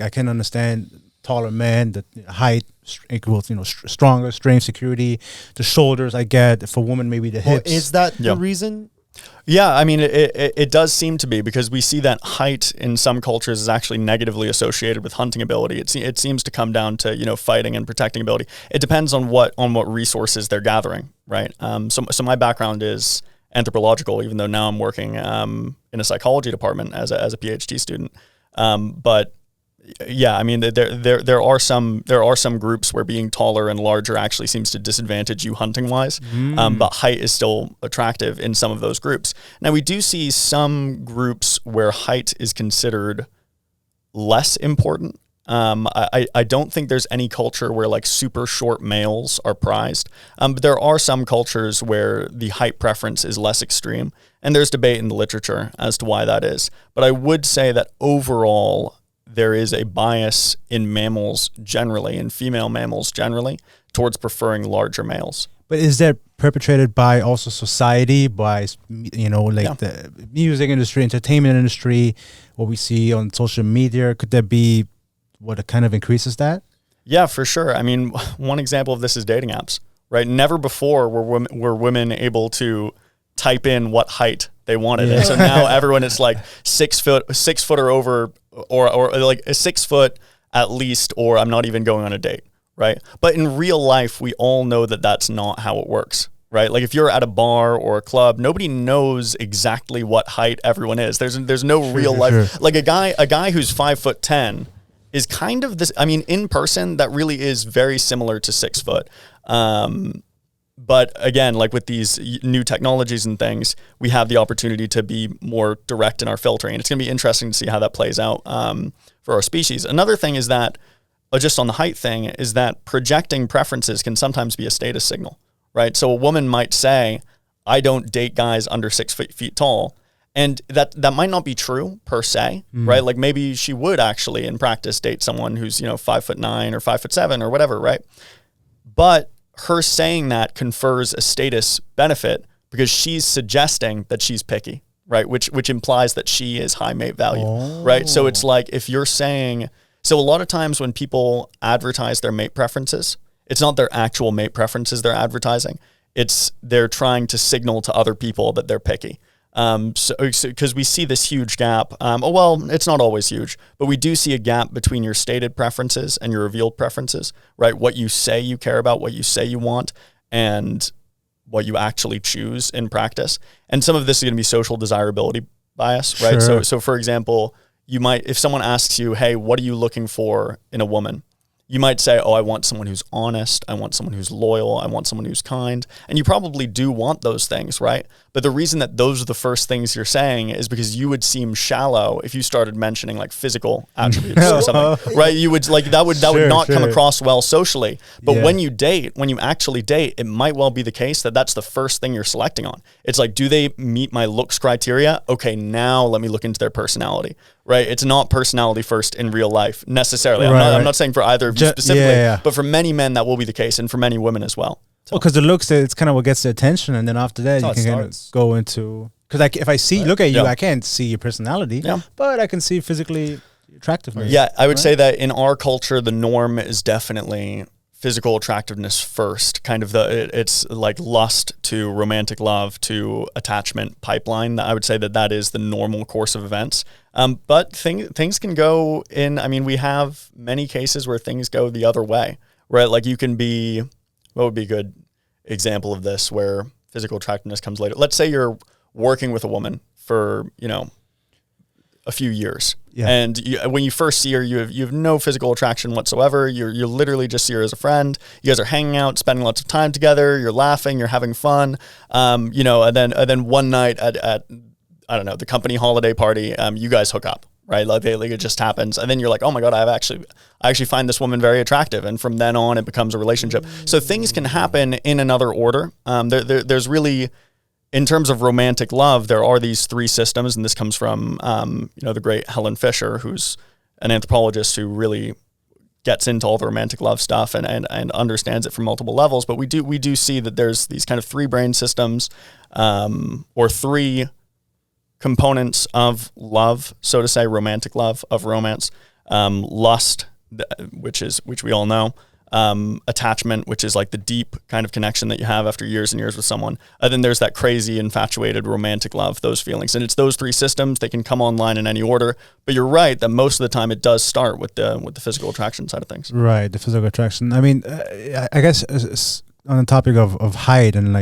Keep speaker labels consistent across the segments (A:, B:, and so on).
A: I can understand taller men, the height equals, stronger, strength, security. The shoulders, I get. For women, maybe the hips.
B: Is that the reason?
C: Yeah, I mean, it does seem to be, because we see that height in some cultures is actually negatively associated with hunting ability. It seems to come down to, fighting and protecting ability. It depends on what resources they're gathering, right? So my background is anthropological, even though now I'm working in a psychology department as a PhD student. But yeah, I mean, there are some groups where being taller and larger actually seems to disadvantage you hunting wise, but height is still attractive in some of those groups. Now, we do see some groups where height is considered less important. I don't think there's any culture where like super short males are prized, but there are some cultures where the height preference is less extreme, and there's debate in the literature as to why that is. But I would say that overall, there is a bias in mammals generally, in female mammals generally, towards preferring larger males.
A: But is that perpetrated by also society, by, the music industry, entertainment industry, what we see on social media? Could there be what kind of increases that? Yeah,
C: for sure. I mean, one example of this is dating apps, right? Never before were women able to type in what height they wanted. And so now everyone is like 6 foot or over, or like a 6 foot at least, or I'm not even going on a date, right? But in real life, we all know that that's not how it works, right? Like if you're at a bar or a club, nobody knows exactly what height everyone is. There's no real life. Like a guy who's 5'10" is kind of this. I mean, in person, that really is very similar to 6 foot. But again, like with these new technologies and things, we have the opportunity to be more direct in our filtering. And it's going to be interesting to see how that plays out for our species. Another thing is that, just on the height thing, is that projecting preferences can sometimes be a status signal, right? So a woman might say, I don't date guys under 6 feet tall. And that might not be true per se, right? Like maybe she would actually in practice date someone who's, 5'9" or 5'7" or whatever, right? But her saying that confers a status benefit because she's suggesting that she's picky, right? Which implies that she is high mate value, right? So it's like if you're saying, so a lot of times when people advertise their mate preferences, it's not their actual mate preferences they're advertising. They're trying to signal to other people that they're picky. So because we see this huge gap, it's not always huge, but we do see a gap between your stated preferences and your revealed preferences, right? What you say you care about, what you say you want, and what you actually choose in practice. And some of this is going to be social desirability bias, right?
A: Sure.
C: So for example, you might, if someone asks you, hey, what are you looking for in a woman? You might say, I want someone who's honest. I want someone who's loyal. I want someone who's kind. And you probably do want those things, right? But the reason that those are the first things you're saying is because you would seem shallow if you started mentioning like physical attributes or something, right? You would like, that would not come across well socially. But when you actually date, it might well be the case that that's the first thing you're selecting on. It's like, do they meet my looks criteria? Okay, now let me look into their personality. Right, it's not personality first in real life necessarily. I'm not saying for either of you specifically, but for many men that will be the case, and for many women as well.
A: So. Well, because the looks, it's kind of what gets the attention, and then after that, you can kind of go into. Because if I look at you, I can't see your personality, but I can see physically attractiveness.
C: Yeah, I would say that in our culture, the norm is definitely physical attractiveness first, kind of it's like lust to romantic love to attachment pipeline. I would say that is the normal course of events. But things can go in, I mean, we have many cases where things go the other way, right? Like you can be, what would be a good example of this where physical attractiveness comes later? Let's say you're working with a woman for, a few years. Yeah. And when you first see her, you have no physical attraction whatsoever. You're literally just see her as a friend. You guys are hanging out, spending lots of time together. You're laughing, you're having fun. And then one night at I don't know, the company holiday party, you guys hook up, right? Like it just happens. And then you're like, oh my God, I actually find this woman very attractive. And from then on, it becomes a relationship. So things can happen in another order. There's really, in terms of romantic love, there are these three systems, and this comes from the great Helen Fisher, who's an anthropologist who really gets into all the romantic love stuff and understands it from multiple levels. But we do see that there's these kind of three brain systems, or three components of love, so to say, romantic love, of romance. lust, which we all know, attachment, which is like the deep kind of connection that you have after years and years with someone. And then there's that crazy, infatuated, romantic love, those feelings. And it's those three systems. They can come online in any order. But you're right that most of the time it does start with the physical attraction side of things.
A: Right, the physical attraction. I mean, I guess on the topic of height and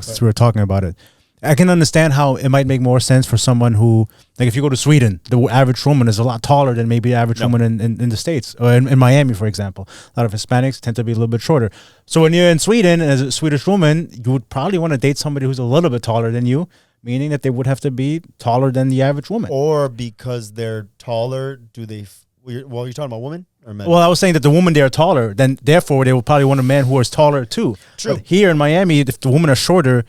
A: since we were talking about it, I can understand how it might make more sense for someone who, like if you go to Sweden, the average woman is a lot taller than maybe the average woman in the States, or in Miami, for example. A lot of Hispanics tend to be a little bit shorter. So when you're in Sweden as a Swedish woman, you would probably want to date somebody who's a little bit taller than you, meaning that they would have to be taller than the average woman.
B: Or because they're taller, you're talking about women or men?
A: Well, I was saying that the women there are taller, then therefore they will probably want a man who is taller too.
B: True.
A: But here in Miami, if the women are shorter,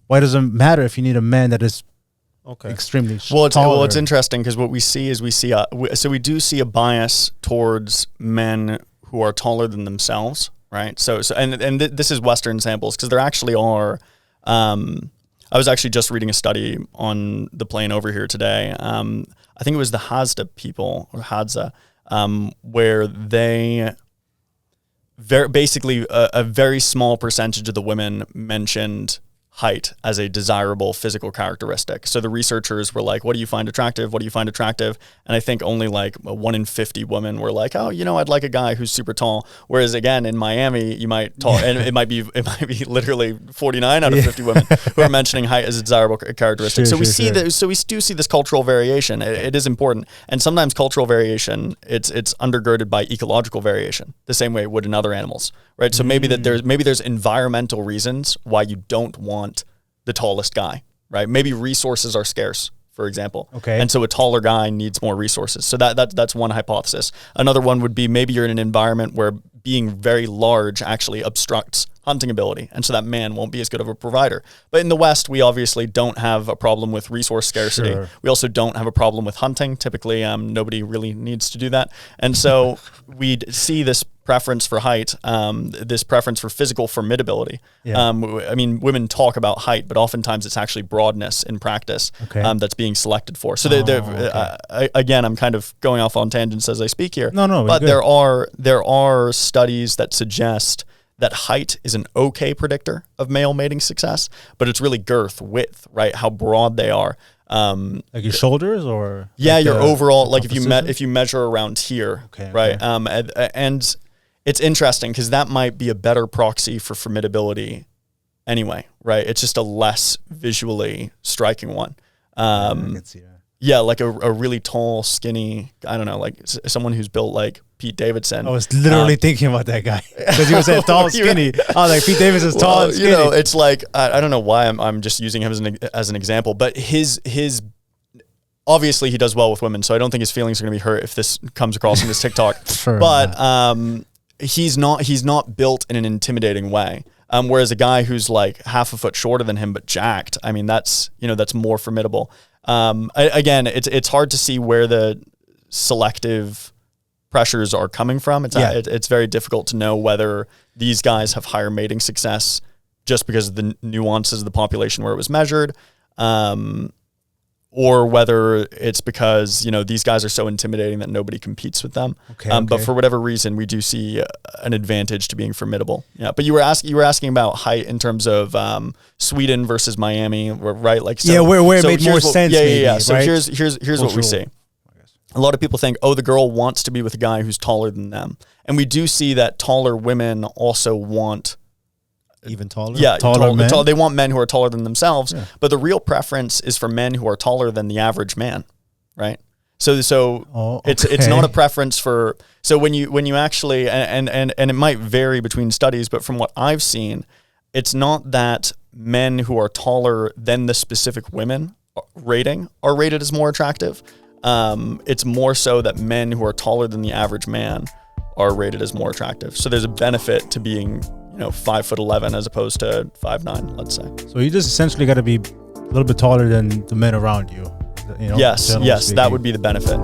A: why does it matter if you need a man that is extremely taller?
C: Well, it's interesting because what we see is we do see a bias towards men who are taller than themselves, right? So this is Western samples because there actually are. I was actually just reading a study on the plane over here today. I think it was the Hadza people or Hadza, where they basically a very small percentage of the women mentioned height as a desirable physical characteristic. So the researchers were like, what do you find attractive? What do you find attractive? And I think only like 1 in 50 women were like, oh, I'd like a guy who's super tall. Whereas again, in Miami, you might and it might be literally 49 out of 50 women who are mentioning height as a desirable characteristic. So we do see this cultural variation. It is important. And sometimes cultural variation, it's undergirded by ecological variation, the same way it would in other animals, right? So maybe there's environmental reasons why you don't want the tallest guy, right? Maybe resources are scarce, for example.
A: Okay.
C: And so a taller guy needs more resources. So that's one hypothesis. Another one would be maybe you're in an environment where being very large actually obstructs hunting ability. And so that man won't be as good of a provider. But in the West, we obviously don't have a problem with resource scarcity. Sure. We also don't have a problem with hunting. Typically, nobody really needs to do that. And so we'd see this preference for height, this preference for physical formidability. Yeah. I mean, women talk about height, but oftentimes it's actually broadness in practice that's being selected for. So again, I'm kind of going off on tangents as I speak here. But there are studies that suggest that height is an okay predictor of male mating success, but it's really girth, width, right? How broad they are.
A: Like your shoulders, or
C: your overall, like if you measure around here, right? And it's interesting because that might be a better proxy for formidability anyway, right? It's just a less visually striking one. I can see that. Yeah, like a really tall, skinny, I don't know, like someone who's built like Pete Davidson.
A: I was literally thinking about that guy because he was that tall, skinny. I was like, Pete Davidson's tall and skinny.
C: It's like, I don't know why I'm just using him as an example, but his obviously he does well with women, so I don't think his feelings are going to be hurt if this comes across in this TikTok. Sure. But he's not built in an intimidating way. Whereas a guy who's like half a foot shorter than him but jacked, I mean, that's more formidable. Again, it's hard to see where the selective pressures are coming from. It's very difficult to know whether these guys have higher mating success just because of the nuances of the population where it was measured, or whether it's because these guys are so intimidating that nobody competes with them. But for whatever reason, we do see an advantage to being formidable. Yeah. But you were asking about height in terms of Sweden versus Miami, right? Like
A: where it made more sense.
C: Yeah. So right? here's what we see. A lot of people think, the girl wants to be with a guy who's taller than them, and we do see that taller women also want.
B: Even taller?
C: Yeah, taller men? They want men who are taller than themselves, but the real preference is for men who are taller than the average man, right? So it's not a preference for. So when you actually and it might vary between studies, but from what I've seen, it's not that men who are taller than the specific women rating are rated as more attractive. It's more so that men who are taller than the average man are rated as more attractive. So there's a benefit to being 5'11" as opposed to 5'9", let's say.
A: So you just essentially got to be a little bit taller than the men around you.
C: Yes, that would be the benefit.